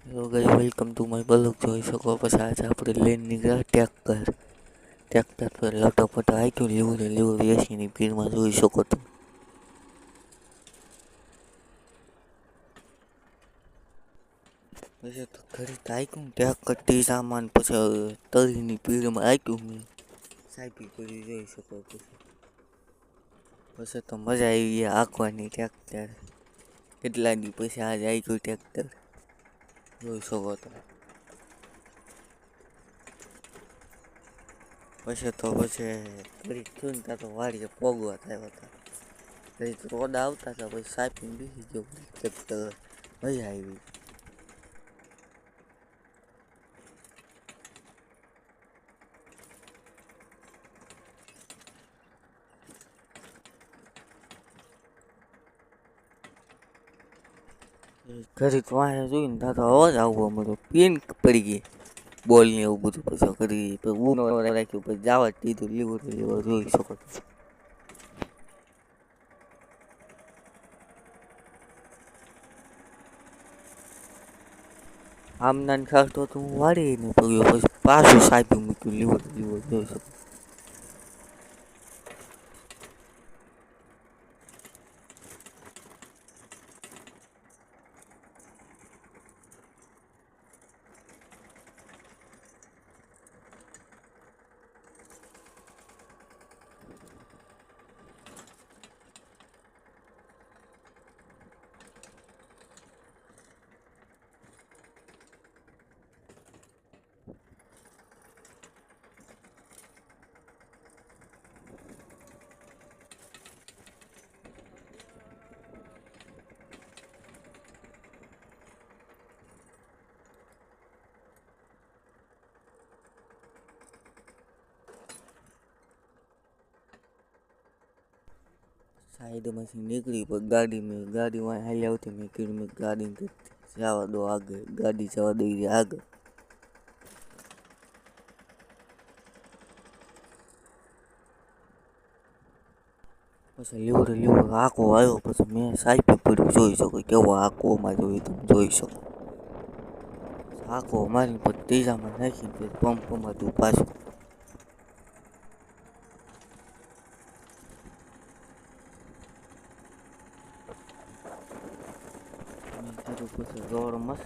Hello guys, welcome to my blog. જોઈ શકો પછી આજે આપણે લઈને નીકળ્યા ટ્રેક્ટર પર લટોપટ હાક્યું લીવું એસીની ભીડમાં જોઈ શકો તો. પછી તો ઘરે હાક્યું ટ્રેક્ટર સામાન પછી તળીની ભીડમાં હાક્યું મેં સાપી કરી જોઈ શકો પછી તો મજા આવી ગઈ હાંકવાની ટ્રેક્ટર. કેટલા દી પછી આજે હાક્યું ટ્રેક્ટર જોઈ શકો તો. પછી ઘડીક થયું ને ત્યાં તો વાડીએ પોગવા થયા હતા. ઘડીક રોડ આવતા હતા પછી સાપીને બેસી ગયો ટ્રેક્ટર. મજા આવી. ઘડીક વાંહે જોઈને ત્યાં તો અવાજ આવવો મળ્યો, પિન પડી ગઈ બોલ ને એવું બધું. પછી કરી રાખ્યું પછી જવા જ દીધું. લીવર જોઈ શકો છો. આમના ખાતો તો હું વાળી ને પગ્યો પછી પાછું સાપી મૂક્યું. લીવર જોઈ શકો. સાઈડમાંથી નીકળી પણ ગાડીમાં હાલી આવતી મેં કીધું મેં ગાડી જવા દો આગળ, ગાડી જવા દઈ આગળ. પછી લીવર આંકો આવ્યો પછી મેં સાઈપી પડ્યું જોઈ શકો. કેવો આંકોમાં જોઈ શકો. આંકો મારી પછી ત્રીજામાં નાખીને પંપમાં તું પાછું. પછી રોડ મસ્ત